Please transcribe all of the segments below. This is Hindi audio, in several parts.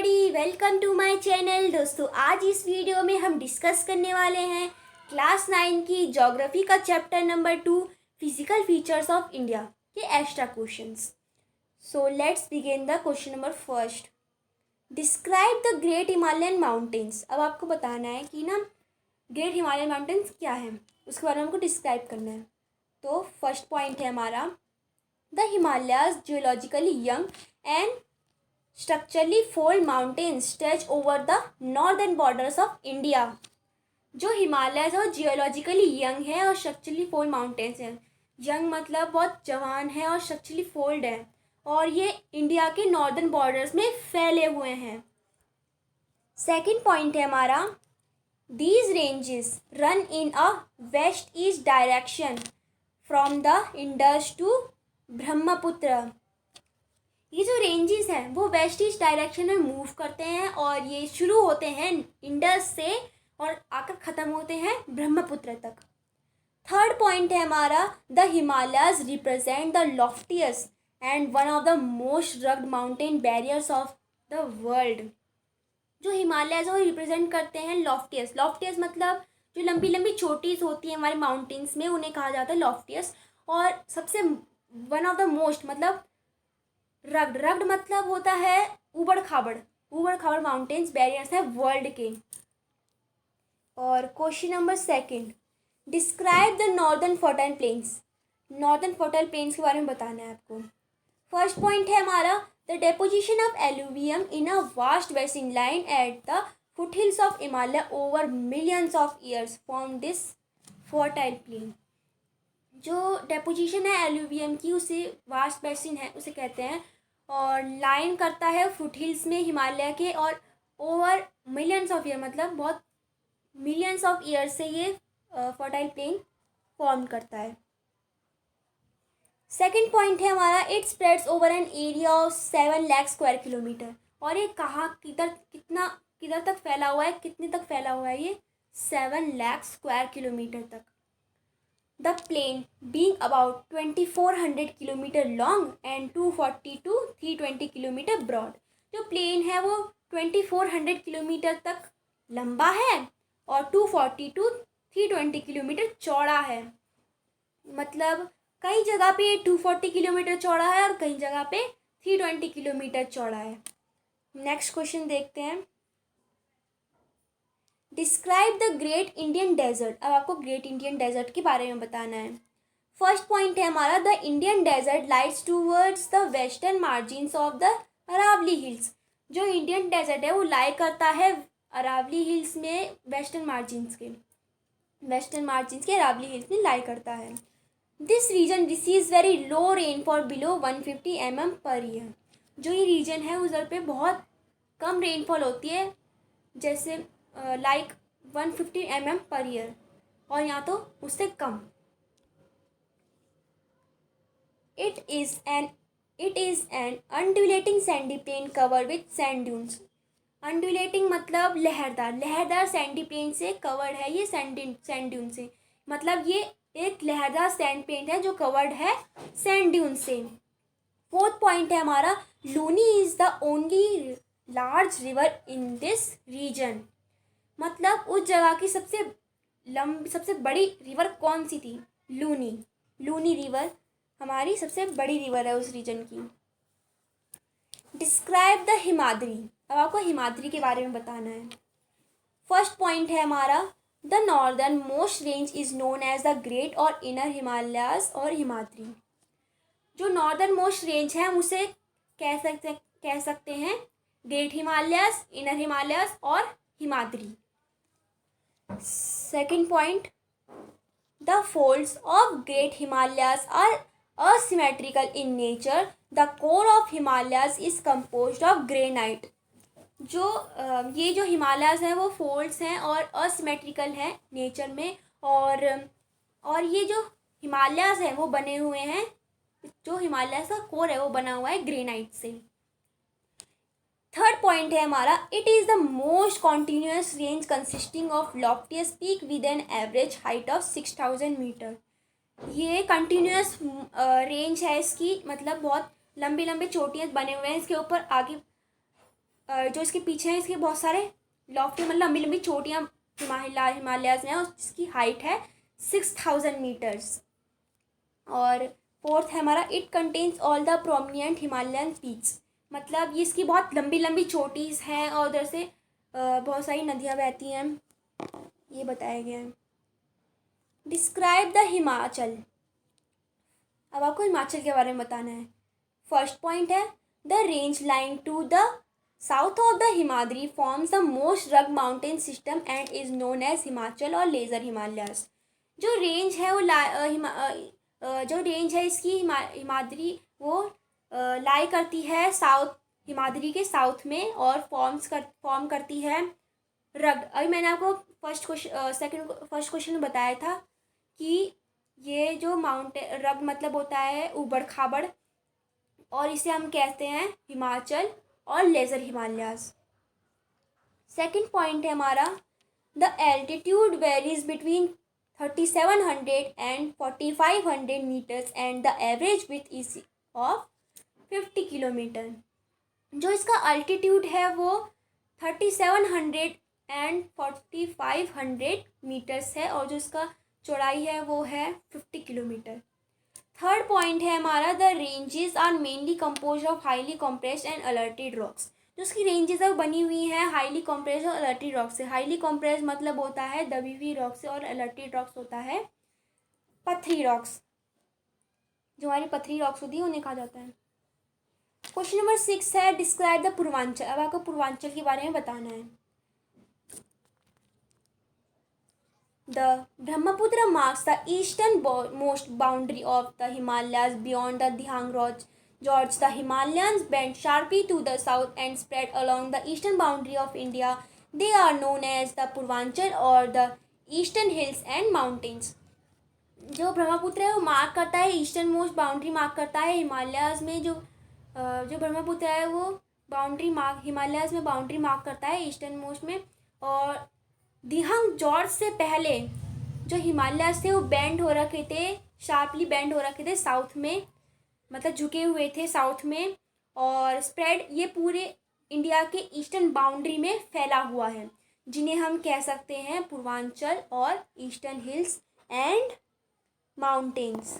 Everybody, welcome to my channel. दोस्तों, आज इस वीडियो में हम डिस्कस करने वाले हैं क्लास 9 की ज्योग्राफी का chapter number 2 physical features of India के extra questions. So let's begin the question number first. Describe the great Himalayan mountains. अब आपको बताना है कि ना ग्रेट हिमालयन माउंटेन्स क्या है, उसके बारे में हमको डिस्क्राइब करना है। तो फर्स्ट पॉइंट है हमारा, the Himalayas geologically young and structurally fold mountains stretch over the northern borders of India. जो हिमालय वो जियोलॉजिकली यंग है और स्ट्रक्चरली फोल्ड माउंटेन्स हैं। यंग मतलब बहुत जवान है और स्ट्रक्चरली फोल्ड है, और ये इंडिया के नॉर्दर्न बॉर्डर्स में फैले हुए हैं। सेकंड पॉइंट है हमारा, these ranges run in a west east direction from the Indus to Brahmaputra. ये जो रेंजेस हैं वो वेस्ट ईस्ट डायरेक्शन में मूव करते हैं और ये शुरू होते हैं इंडस से और आकर ख़त्म होते हैं ब्रह्मपुत्र तक। थर्ड पॉइंट है हमारा, the Himalayas represent the loftiest and one of the most rugged mountain barriers of the world. जो हिमालयाज वो रिप्रेजेंट करते हैं लॉफ्टियस्ट। लॉफ्टियस्ट मतलब जो लंबी लंबी चोटीज होती हैं हमारे माउंटेन्स में, उन्हें कहा जाता है लॉफ्टियस्ट। और सबसे वन ऑफ द मोस्ट मतलब रग्ड मतलब होता है ऊबड़ खाबड़ माउंटेन्स बैरियर्स है वर्ल्ड के। और question number second, describe the northern fertile planes. Northern fertile planes के बारे में बताना है आपको। फर्स्ट पॉइंट है हमारा, the deposition of alluvium in a vast basin line at the foothills of Himalaya over millions of years form this fertile plain. जो डेपोजिशन है एलुवियम की, उसे वास्ट बेसिन है उसे कहते हैं, और लाइन करता है फुट हिल्स में हिमालय के, और ओवर मिलियंस ऑफ ईयर मतलब बहुत मिलियंस ऑफ ईयर से ये फर्टाइल प्लेन फॉर्म करता है। सेकंड पॉइंट है हमारा, it spreads over an area of 7 lakh square kilometre. और ये कहाँ किधर तक फैला हुआ है, कितने तक फैला हुआ है ये? 7 लाख स्क्वायर किलोमीटर तक। The plane being about 2400 kilometre long and 240 to 320 kilometre broad. जो प्लेन है वो 2400 किलोमीटर तक लंबा है और 240 to 320 किलोमीटर चौड़ा है। मतलब कई जगह पे 240 किलोमीटर चौड़ा है और कई जगह पे 320 किलोमीटर चौड़ा है। नेक्स्ट क्वेश्चन देखते हैं, describe the great Indian desert. अब आपको ग्रेट इंडियन डेजर्ट के बारे में बताना है। फर्स्ट पॉइंट है हमारा, the Indian desert lies towards the western margins of the Aravalli hills. जो इंडियन डेजर्ट है वो लाई करता है अरावली हिल्स में, वेस्टर्न मार्जिन्स के अरावली हिल्स में लाई करता है। This region receives very low rainfall below 150 mm per year. जो ये रीजन है उधर पे बहुत कम रेनफॉल होती है, जैसे लाइक 150 mm पर ईयर, और यहाँ तो उससे कम। It is an undulating sandy plain covered with sand dunes. Undulating मतलब लहरदार सैंडी प्लेन से कवर्ड है ये, सैंड ड्यून से। मतलब ये एक लहरदार सैंड प्लेन है जो कवर्ड है सैंड ड्यून से। फोर्थ पॉइंट है हमारा, Luni is the only large river in this region. मतलब उस जगह की सबसे बड़ी रिवर कौन सी थी? लूनी रिवर हमारी सबसे बड़ी रिवर है उस रीजन की। Describe the Himadri. अब आपको हिमाद्री के बारे में बताना है। फर्स्ट पॉइंट है हमारा, the northern most range is known as the great और इनर हिमालयास और हिमाद्री। जो नॉर्दर्न मोस्ट रेंज है हम उसे कह सकते हैं ग्रेट हिमालयास, इनर हिमालयास और Himadri. Second point, the folds of Great Himalayas are asymmetrical in nature. The core of Himalayas is composed of granite. ये जो हिमालयाज हैं वो फोल्ड्स हैं और असिमेट्रिकल हैं नेचर में, और ये जो हिमालयाज हैं वो बने हुए हैं, जो हिमालयाज का कोर है वो बना हुआ है ग्रेनाइट से। थर्ड पॉइंट है हमारा, it is the most continuous range consisting of loftiest peak with an average height of 6000 metre. ये कंटिन्यूस रेंज है इसकी, मतलब बहुत लंबी लंबी चोटियाँ बने हुए हैं इसके ऊपर, आगे जो इसके पीछे हैं इसके बहुत सारे लॉफ्टी मतलब लंबी लंबी चोटियाँ हिमालयाज़ में है, और जिसकी हाइट है 6000 मीटर्स। और फोर्थ है हमारा, it contains all the prominent Himalayan peaks, मतलब ये इसकी बहुत लंबी लंबी चोटीज़ हैं और उधर से बहुत सारी नदियाँ बहती हैं, ये बताया गया है। डिस्क्राइब द हिमाचल, अब आपको हिमाचल के बारे में बताना है। फर्स्ट पॉइंट है, the range lying to the south of the Himadri forms the most rugged mountain system and is known as Himachal और लेज़र हिमालयास। जो रेंज है वो जो रेंज है इसकी हिमाद्री वो लाई करती है साउथ, हिमाद्री के साउथ में, और फॉर्म करती है रग। अभी मैंने आपको फर्स्ट क्वेश्चन में बताया था कि ये जो माउंटेन रग मतलब होता है ऊबड़ खाबड़, और इसे हम कहते हैं हिमाचल और लेज़र हिमालयास। सेकंड पॉइंट है हमारा, the altitude varies between 3700 and 4500 metres and the average width is of 50 kilometre. जो इसका अल्टीट्यूड है वो 3700 एंड 4500 मीटर्स है, और जो इसका चौड़ाई है वो है 50 किलोमीटर। थर्ड पॉइंट है हमारा, the ranges are mainly compose of highly compressed and altered rocks. जो उसकी रेंजेस है वो बनी हुई हैं हाईली कॉम्प्रेस्ड और अलर्टेड रॉक से। हाईली कॉम्प्रेस्ड मतलब होता है दबी हुई रॉक से, और अलर्टेड रॉक्स होता है पथरी रॉक्स, जो हमारी पथरी रॉक्स होती है उन्हें कहा जाता है। क्वेश्चन नंबर 6 है, डिस्क्राइब द पूर्वांचल, अब आपको पूर्वांचल के बारे में बताना है। The Brahmaputra marks the easternmost boundary of the Himalayas beyond the Dihang Gorge. The Himalayas bend sharply to the south and spread along the eastern boundary of India. They are known as the Purvanchal or the Eastern Hills and Mountains. जो ब्रह्मपुत्र है वो मार्क करता है ईस्टर्न मोस्ट बाउंड्री मार्क करता है हिमालयाज़ में। जो ब्रह्मपुत्र है वो हिमालयाज़ में बाउंड्री मार्क करता है ईस्टर्न मोस्ट में। और दिहंग जॉर्ज से पहले जो हिमालयाज़ थे वो बेंड हो रखे थे, शार्पली बेंड हो रखे थे साउथ में, मतलब झुके हुए थे साउथ में, और स्प्रेड ये पूरे इंडिया के ईस्टर्न बाउंड्री में फैला हुआ है, जिन्हें हम कह सकते हैं पूर्वांचल और eastern hills and mountains.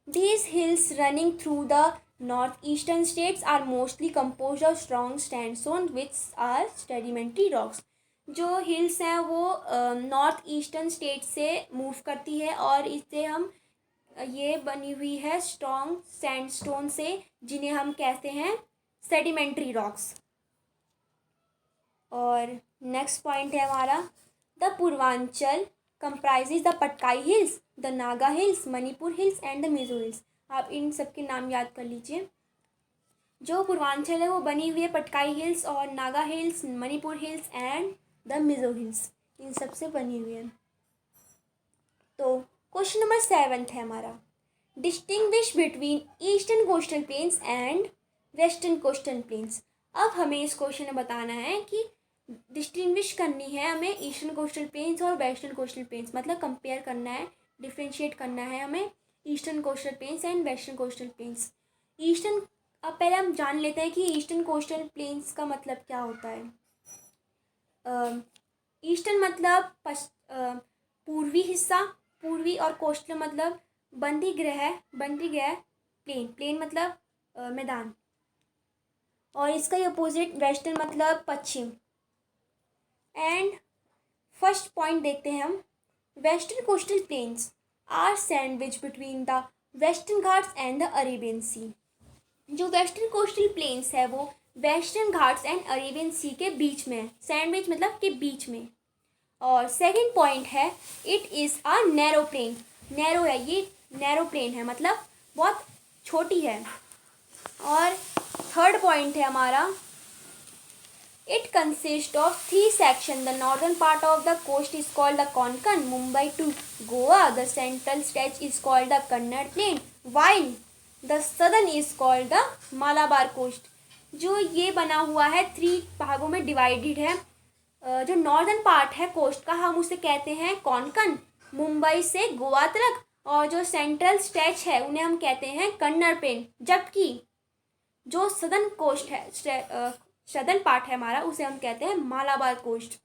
These hills running through the northeastern states are mostly composed of strong sandstone which are sedimentary rocks. जो हिल्स हैं वो नॉर्थ ईस्टर्न स्टेट से मूव करती है, और इससे हम ये बनी हुई है स्ट्रॉन्ग सैंडस्टोन से, जिन्हें हम कहते हैं सेडिमेंट्री रॉक्स। और नेक्स्ट पॉइंट है हमारा, the Purvanchal comprises the Patkai hills, the Naga hills, Manipur hills and the Mizo hills. आप इन सब के नाम याद कर लीजिए। जो पूर्वांचल है वो बनी हुई है पटकाई हिल्स और Naga hills, Manipur hills and the Mizo hills, इन सब से बनी हुई है। तो क्वेश्चन नंबर 7 है हमारा, distinguish between eastern coastal plains and western coastal planes. अब हमें इस क्वेश्चन में बताना है कि डिस्टिंग्विश करनी है हमें ईस्टर्न कोस्टल प्लेन्स और वेस्टर्न कोस्टल प्लेन्स, मतलब कंपेयर करना है, डिफ्रेंशिएट करना है हमें eastern coastal plains and western coastal planes. अब पहले हम जान लेते हैं कि ईस्टर्न कोस्टल प्लेन्स का मतलब क्या होता है। ईस्टर्न मतलब पूर्वी हिस्सा, पूर्वी, और कोस्टल मतलब बंदीगृह प्लेन मतलब मैदान, और इसका ही अपोजिट वेस्टर्न मतलब पश्चिम। एंड फर्स्ट पॉइंट देखते हैं हम, western coastal plains are sandwich between the western Ghats and the Arabian sea. जो वेस्टर्न कोस्टल प्लेन्स है वो western Ghats and Arabian sea के बीच में है, सैंडविच मतलब के बीच में। और सेकंड पॉइंट है, it is a narrow plain, narrow है, ये नैरो प्लेन है मतलब बहुत छोटी है। और थर्ड पॉइंट है हमारा, it consist of 3 section, the northern part of the coast is called the Konkan, Mumbai to Goa, the central stretch is called the Kannada plain, while the southern is called the Malabar coast. जो ये बना हुआ है 3 भागों में डिवाइडेड है। जो नॉर्दर्न पार्ट है कोस्ट का हम उसे कहते हैं कोंकण, मुंबई से गोवा तक, और जो सेंट्रल स्ट्रेच है उन्हें हम कहते हैं कन्नड़ प्लेन। जबकि जो सदर्न कोस्ट है, सदर्न पार्ट है हमारा, उसे हम कहते हैं मालाबार कोस्ट।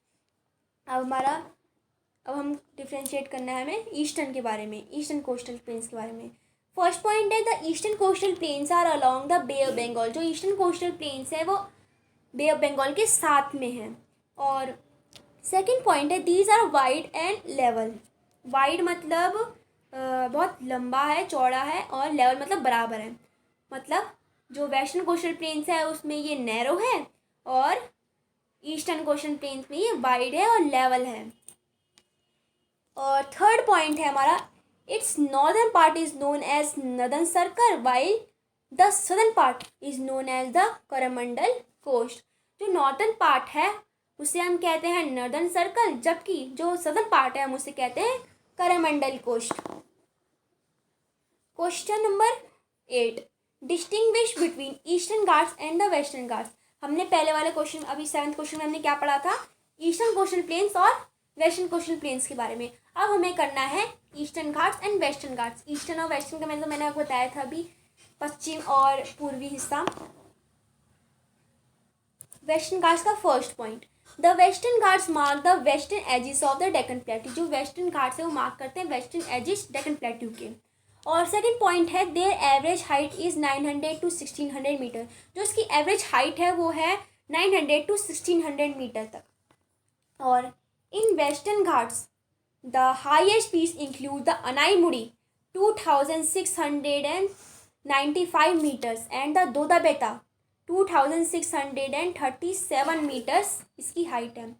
अब हम डिफ्रेंशिएट करना है हमें ईस्टर्न के बारे में, ईस्टर्न कोस्टल प्लेन्स के बारे में। फर्स्ट पॉइंट है the eastern coastal plains are along the bay of Bengal. जो ईस्टर्न कोस्टल प्लेन्स है वो बे ऑफ बंगाल के साथ में हैं। और सेकंड पॉइंट है these are wide and level. Wide मतलब बहुत लंबा है, चौड़ा है, और लेवल मतलब बराबर है। मतलब जो वेस्टर्न कोस्टल प्लेन्स है उसमें ये नैरो है, और ईस्टर्न कोस्टल प्लेन्स में ये वाइड है और लेवल है। और थर्ड पॉइंट है हमारा its northern part is known as northern circle while the southern part is known as the Coromandel coast. जो नॉर्दर्न पार्ट है उसे हम कहते हैं नॉर्दर्न सर्कल, जबकि जो सदर्न पार्ट है हम उसे कहते हैं Coromandel coast. Question number 8, distinguish between eastern Ghats and the western Ghats. हमने पहले वाले क्वेश्चन, अभी 7th क्वेश्चन में हमने क्या पढ़ा था, ईस्टर्न कोस्टल प्लेन्स और वेस्टर्न कोस्टल प्लेन्स के बारे में। अब हमें करना है eastern Ghats and western Ghats. Eastern और वेस्टर्न का मैंने आपको बताया था अभी, पश्चिम और पूर्वी हिस्सा। वेस्टर्न घाट्स का first point, the western Ghats mark the western edges of the Deccan plateau. जो वेस्टर्न घाट्स है वो मार्क करते हैं वेस्टर्न एजिस डेक्कन प्लेट्यू के। और सेकंड पॉइंट है their average height is 900 to 1600 metre. जो इसकी एवरेज हाइट है वो है 900 to 1600 मीटर तक। और in western Ghats the highest peaks include the Anaimudi 2695 metres and the Dodda Betta 2637 metres इसकी हाइट है।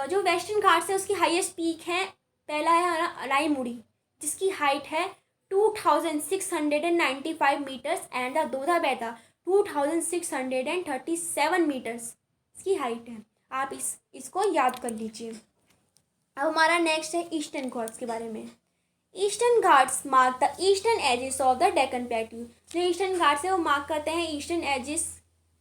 जो वेस्टर्न घाट्स है उसकी हाईएस्ट पीक है, पहला है हमारा अनाईमुड़ी जिसकी हाइट है 2695 metres and the Dodda Betta 2637 metres इसकी हाइट है। आप इसको याद कर लीजिए। अब हमारा नेक्स्ट है ईस्टर्न घाट्स के बारे में। Eastern Ghats mark the eastern edges of the Deccan plateau. जो ईस्टर्न घाट्स है वो मार्क करते हैं ईस्टर्न एजिस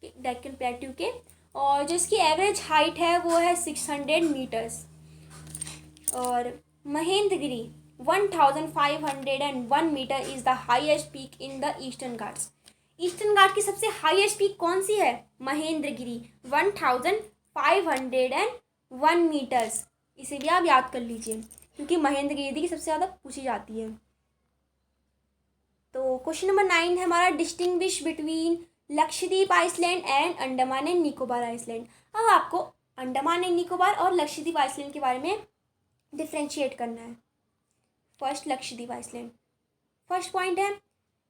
डेक्कन प्लेट्यू के। और जो इसकी एवरेज हाइट है वो है 600 मीटर्स। और Mahendragiri 1501 metre is the highest peak in the eastern Ghats. Eastern Ghat की सबसे हाईएस्ट पीक कौन सी है? महेंद्रगिरी 1501 मीटर्स। इसे भी आप याद कर लीजिए क्योंकि महेंद्रगिरी की सबसे ज़्यादा पूछी जाती है। तो क्वेश्चन नंबर 9 है हमारा distinguish between Lakshadweep island and Andaman and Nicobar island. अब आपको अंडमान एंड निकोबार और लक्षद्वीप आइसलैंड के बारे में डिफ्रेंशिएट करना है। First Lakshadweep island, first point है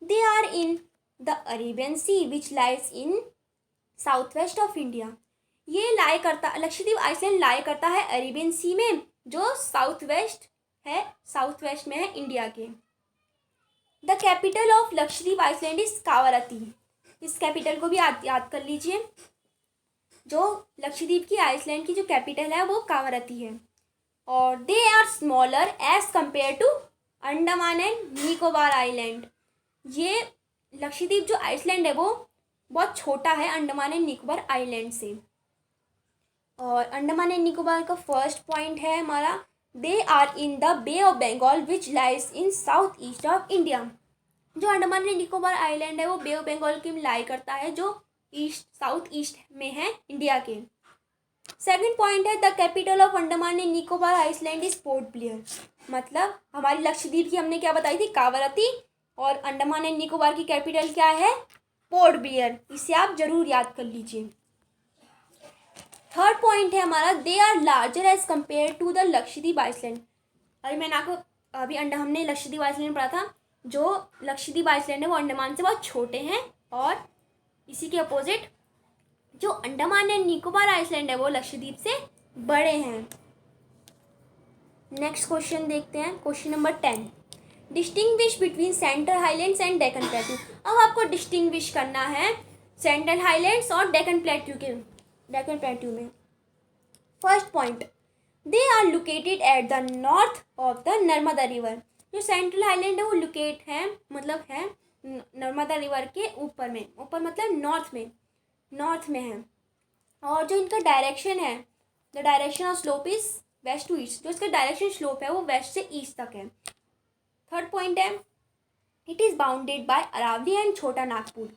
they are in the Arabian sea which lies in south west of India. ये लाई करता, लक्षद्वीप आइसलैंड लाई करता है अरेबियन सी में जो साउथ वेस्ट में है इंडिया के। The capital of Lakshadweep island is Kavaratti. इस कैपिटल को भी याद कर लीजिए। जो लक्षद्वीप की आइसलैंड की जो कैपिटल है वो कावारती है। और they are smaller as compare to Andaman and Nicobar island. ये लक्षद्वीप जो आइसलैंड है वो बहुत छोटा है अंडमान एंड निकोबार आइलैंड से। और अंडमान एंड निकोबार का फर्स्ट पॉइंट है हमारा they are in the bay of Bengal which lies in south east of India. जो अंडमान एंड निकोबार आइलैंड है वो बे ऑफ बंगाल के लाई करता है जो साउथ ईस्ट में है इंडिया के। सेकंड पॉइंट है the capital of Andaman and Nicobar island is Port Blair. मतलब हमारी लक्षद्वीप की हमने क्या बताई थी, कावारती, और अंडमान एंड निकोबार की कैपिटल क्या है, पोर्ट ब्लेयर। इसे आप जरूर याद कर लीजिए। थर्ड पॉइंट है हमारा they are larger as compare to the Lakshadweep island. हमने लक्षद्वीप आइसलैंड पढ़ा था। जो लक्षद्वीप आइसलैंड है वो अंडमान से बहुत छोटे हैं, और इसी के अपोजिट जो अंडमान एंड निकोबार आइसलैंड है वो लक्षद्वीप से बड़े हैं। नेक्स्ट क्वेश्चन देखते हैं, question number 10, distinguish between central highlands and Deccan plateau. अब आपको डिस्टिंग्विश करना है सेंट्रल हाईलैंड्स और डेक्कन प्लेट्यू में। First point they are located at the north of the Narmada river. जो सेंट्रल हाईलैंड है वो लोकेट है, मतलब है नर्मदा रिवर के ऊपर में, ऊपर मतलब नॉर्थ में है। और जो इनका डायरेक्शन है, the direction of slope is west to east. जो इसका डायरेक्शन स्लोप है वो वेस्ट से ईस्ट तक है। थर्ड पॉइंट है it is bounded by Aravalli and Chota Nagpur.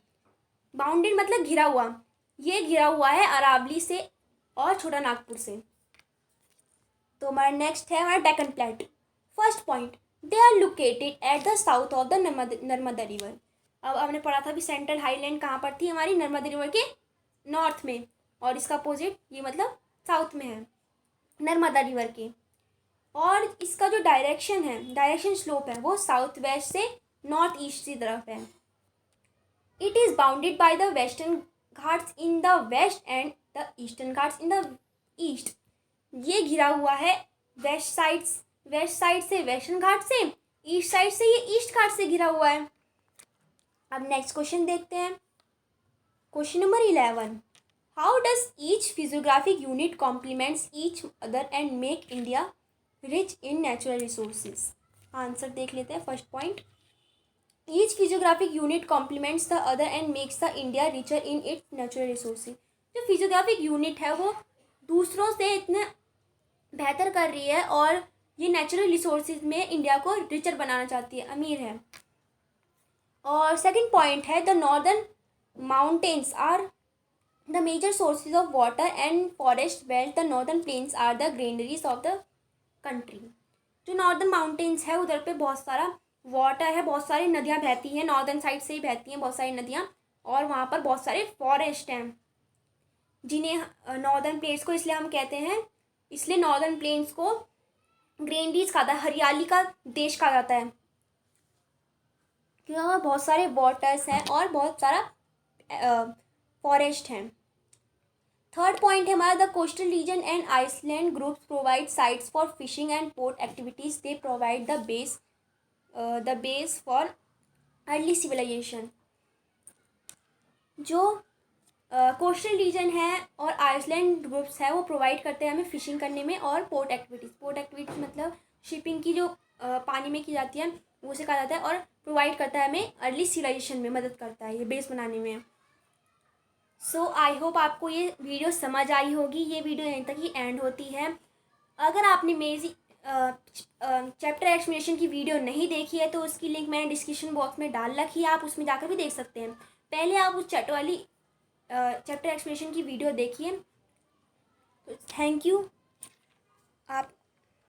Bounded मतलब घिरा हुआ, ये घिरा हुआ है अरावली से और छोटा नागपुर से। तो हमारा नेक्स्ट है हमारा Deccan plate. First point, they are located at the south of the Narmada river. अब हमने पढ़ा था भी सेंट्रल हाईलैंड कहाँ पर थी, हमारी नर्मदा रिवर के नॉर्थ में, और इसका अपोजिट ये मतलब साउथ में है नर्मदा रिवर के। और इसका जो डायरेक्शन है, डायरेक्शन स्लोप है, वो साउथ वेस्ट से नॉर्थ ईस्ट की तरफ है। It is bounded by the western Ghats in the west and the eastern Ghats in the east. ये घिरा हुआ है वेस्ट साइड से वेस्टर्न घाट से, ईस्ट साइड से ये ईस्ट घाट से घिरा हुआ है। अब नेक्स्ट क्वेश्चन देखते हैं, question number 11, how does each physiographic unit compliments each other and make India rich in natural resources. Answer देख लेते हैं। First point, each physiographic unit compliments the other and makes the India richer in its natural resources. जो फिजियोग्राफिक यूनिट है वो दूसरों से इतने बेहतर कर रही है और ये नेचुरल रिसोर्सेज में इंडिया को रिचर बनाना चाहती है, अमीर है। और सेकंड पॉइंट है, the northern mountains are the major sources of water and forest belt, the northern plains are the greeneries of the country. जो नॉर्दर्न माउंटेन्स है उधर पे बहुत सारा वाटर है, बहुत सारी नदियाँ बहती हैं, नॉर्दर्न साइड से ही बहती हैं बहुत सारी नदियाँ, और वहाँ पर बहुत सारे फॉरेस्ट हैं, जिन्हें नॉर्दर्न प्लेन्स को इसलिए हम कहते हैं, इसलिए नॉर्दर्न प्लेन्स को ग्रीनरीज कहा जाता है, हरियाली का देश कहा जाता है, क्योंकि वहाँ बहुत सारे वाटर्स हैं और बहुत सारा फॉरेस्ट हैं। थर्ड पॉइंट है हमारा, the coastal region and island groups provide sites for fishing and port activities, they provide the base for early civilisation. जो कोस्टल रीजन है और आइसलैंड ग्रुप्स है वो प्रोवाइड करते हैं हमें फिशिंग करने में और पोर्ट एक्टिविटीज़ मतलब शिपिंग की जो पानी में की जाती है वो उसे कहा जाता है, और प्रोवाइड करता है हमें अर्ली सिविलाइजेशन में मदद करता है ये बेस बनाने में। सो आई होप आपको ये वीडियो समझ आई होगी। ये वीडियो यहीं तक ही एंड होती है। अगर आपने मेरी चैप्टर एक्सप्लेनेशन की वीडियो नहीं देखी है तो उसकी लिंक मैंने डिस्क्रिप्शन बॉक्स में डाल रखी है, आप उसमें जाकर भी देख सकते हैं। पहले आप उस चैप्टर एक्सप्लेनेशन की वीडियो देखिए। तो थैंक यू। आप